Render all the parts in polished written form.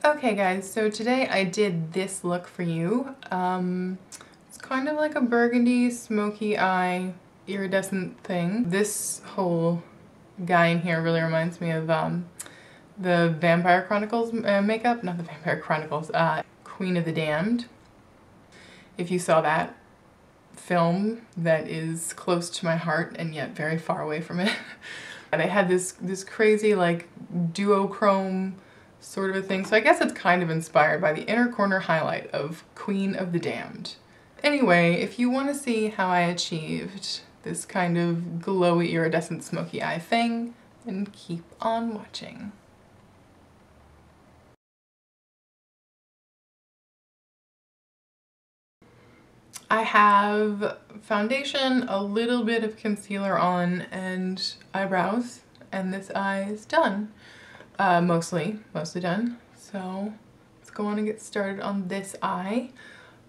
Okay guys, so today I did this look for you. It's kind of like a burgundy, smoky eye, iridescent thing. This whole guy in here really reminds me of the Vampire Chronicles makeup, not the Vampire Chronicles, Queen of the Damned. If you saw that film that is close to my heart and yet very far away from it. And they had this crazy like duochrome sort of a thing. So I guess it's kind of inspired by the inner corner highlight of Queen of the Damned. Anyway, if you want to see how I achieved this kind of glowy iridescent smoky eye thing, then keep on watching. I have foundation, a little bit of concealer on, and eyebrows, and this eye is done. Mostly done. So let's go on and get started on this eye.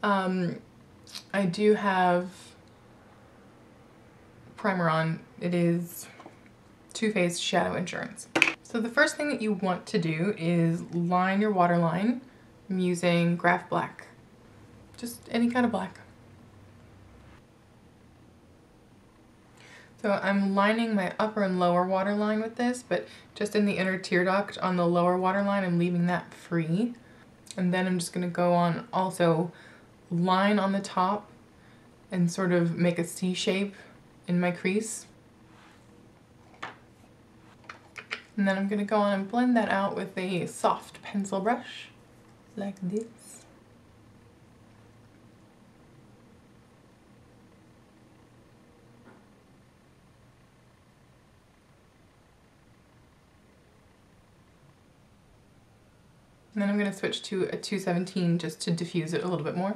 I do have primer on. It is Too Faced Shadow Insurance. So the first thing that you want to do is line your waterline. I'm using Graphblack, just any kind of black. So I'm lining my upper and lower waterline with this, but just in the inner tear duct on the lower waterline, I'm leaving that free. And then I'm just gonna go on also line on the top and sort of make a C shape in my crease. And then I'm gonna go on and blend that out with a soft pencil brush, like this. And then I'm going to switch to a 217 just to diffuse it a little bit more.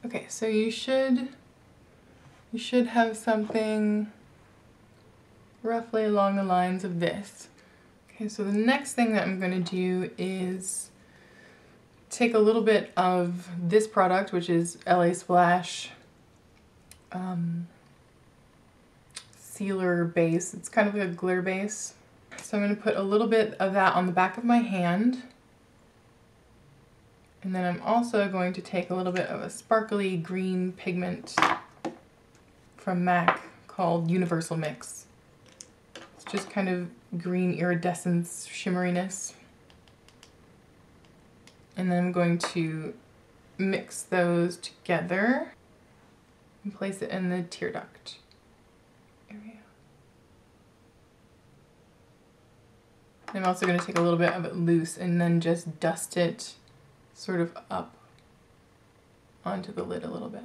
Okay, so you should have something roughly along the lines of this. Okay, so the next thing that I'm going to do is take a little bit of this product, which is LA Splash sealer base. It's kind of like a glitter base. So I'm going to put a little bit of that on the back of my hand. And then I'm also going to take a little bit of a sparkly green pigment from MAC called Universal Mix. It's just kind of green iridescence shimmeriness. And then I'm going to mix those together and place it in the tear duct area. I'm also going to take a little bit of it loose and then just dust it sort of up onto the lid a little bit.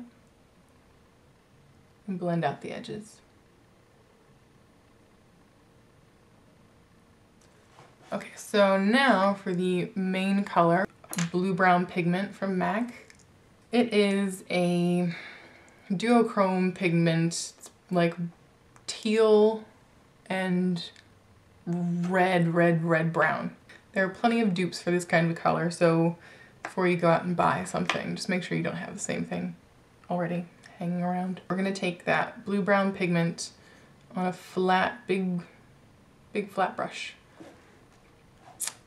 And blend out the edges. Okay, so now for the main color, blue-brown pigment from MAC. It is a duochrome pigment. It's like teal and red brown. There are plenty of dupes for this kind of color, so before you go out and buy something, just make sure you don't have the same thing already hanging around. We're gonna take that blue-brown pigment on a flat, big flat brush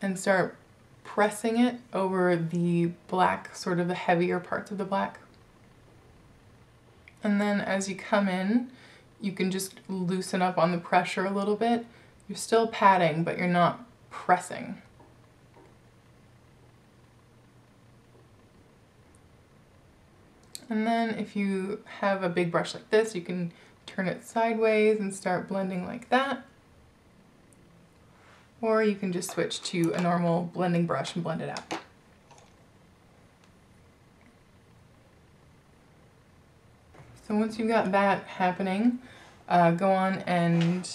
and start pressing it over the black, sort of the heavier parts of the black. And then as you come in, you can just loosen up on the pressure a little bit. You're still patting, but you're not pressing. And then if you have a big brush like this, you can turn it sideways and start blending like that. Or you can just switch to a normal blending brush and blend it out. So once you've got that happening, go on and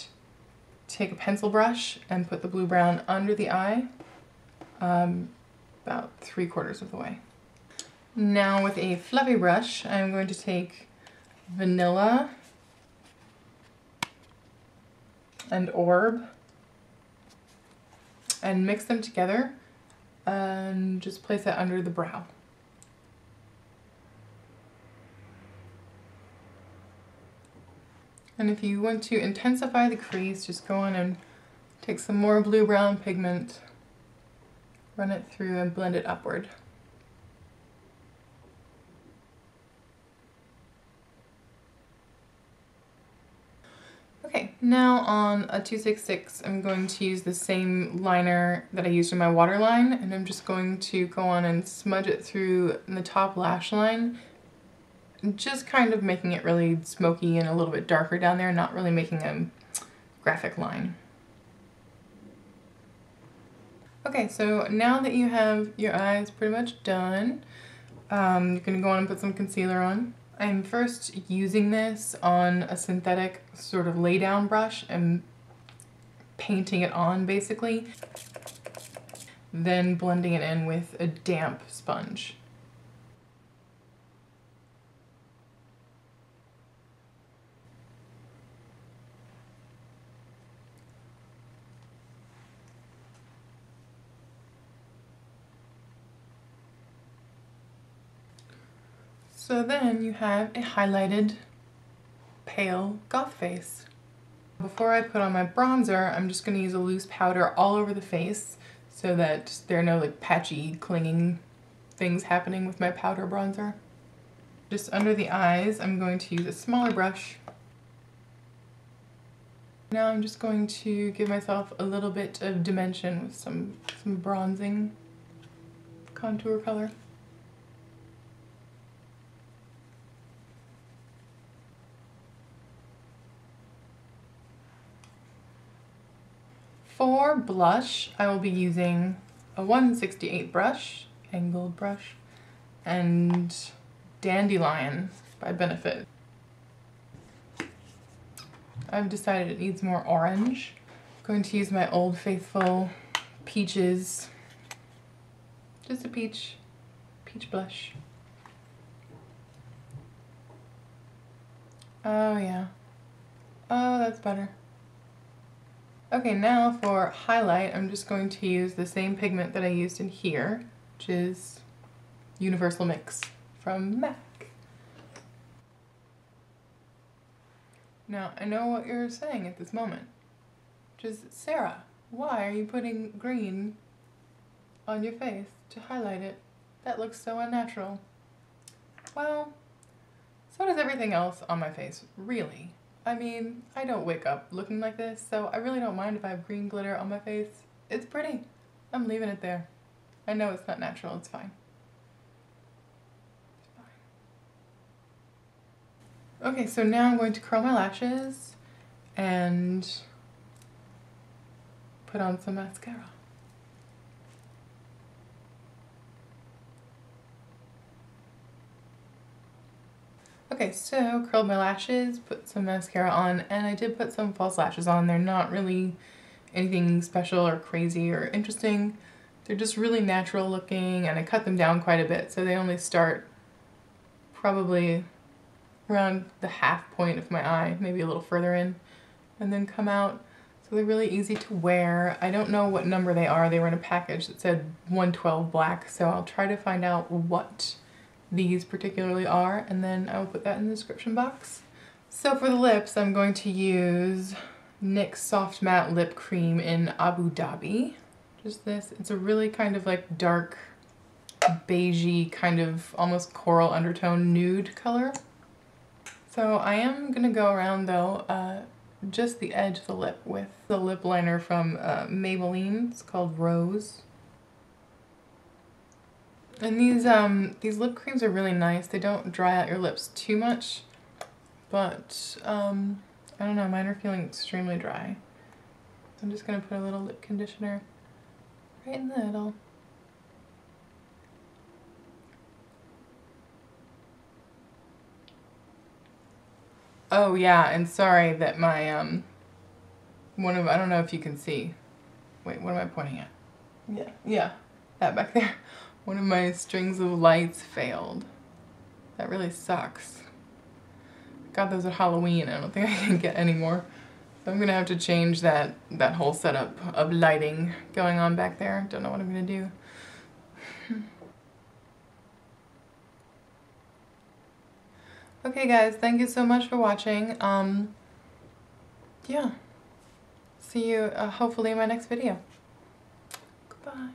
take a pencil brush and put the blue-brown under the eye, about 3/4 of the way. Now with a fluffy brush, I'm going to take Vanilla and Orb and mix them together and just place it under the brow. And if you want to intensify the crease, just go on and take some more blue-brown pigment, run it through and blend it upward. Okay, now on a 266, I'm going to use the same liner that I used in my waterline, and I'm just going to go on and smudge it through the top lash line, just kind of making it really smoky and a little bit darker down there, not really making a graphic line. Okay, so now that you have your eyes pretty much done, you're going to go on and put some concealer on. I'm first using this on a synthetic sort of lay down brush and painting it on basically, then blending it in with a damp sponge. So then you have a highlighted, pale goth face. Before I put on my bronzer, I'm just going to use a loose powder all over the face so that there are no like patchy, clinging things happening with my powder bronzer. Just under the eyes, I'm going to use a smaller brush. Now I'm just going to give myself a little bit of dimension with some bronzing contour color. For blush, I will be using a 168 brush, angled brush, and Dandelion by Benefit. I've decided it needs more orange. I'm going to use my Old Faithful Peaches, just a peach blush. Oh yeah. Oh, that's better. Okay, now for highlight, I'm just going to use the same pigment that I used in here, which is Universal Mix from MAC. Now, I know what you're saying at this moment, which is, Sarah, why are you putting green on your face to highlight it? That looks so unnatural. Well, so does everything else on my face, really. I mean, I don't wake up looking like this, so I really don't mind if I have green glitter on my face. It's pretty. I'm leaving it there. I know it's not natural, it's fine. It's fine. Okay, so now I'm going to curl my lashes and put on some mascara. Okay, so curled my lashes, put some mascara on, and I did put some false lashes on. They're not really anything special or crazy or interesting. They're just really natural looking, and I cut them down quite a bit, so they only start probably around the half point of my eye, maybe a little further in, and then come out. So they're really easy to wear. I don't know what number they are. They were in a package that said 112 black, so I'll try to find out what these particularly are, and then I will put that in the description box. So for the lips, I'm going to use NYX Soft Matte Lip Cream in Abu Dhabi. Just this. It's a really kind of like dark, beigey, kind of almost coral undertone nude color. So I am gonna go around though, just the edge of the lip with the lip liner from Maybelline. It's called Rose. And these lip creams are really nice. They don't dry out your lips too much, but I don't know, mine are feeling extremely dry. So I'm just gonna put a little lip conditioner right in the middle. Oh yeah, and sorry that my I don't know if you can see. Wait, what am I pointing at? Yeah, that back there. One of my strings of lights failed. That really sucks. got those at Halloween. I don't think I can get any more. So I'm gonna have to change that whole setup of lighting going on back there. Don't know what I'm gonna do. Okay guys, thank you so much for watching. Yeah. See you hopefully in my next video. Goodbye.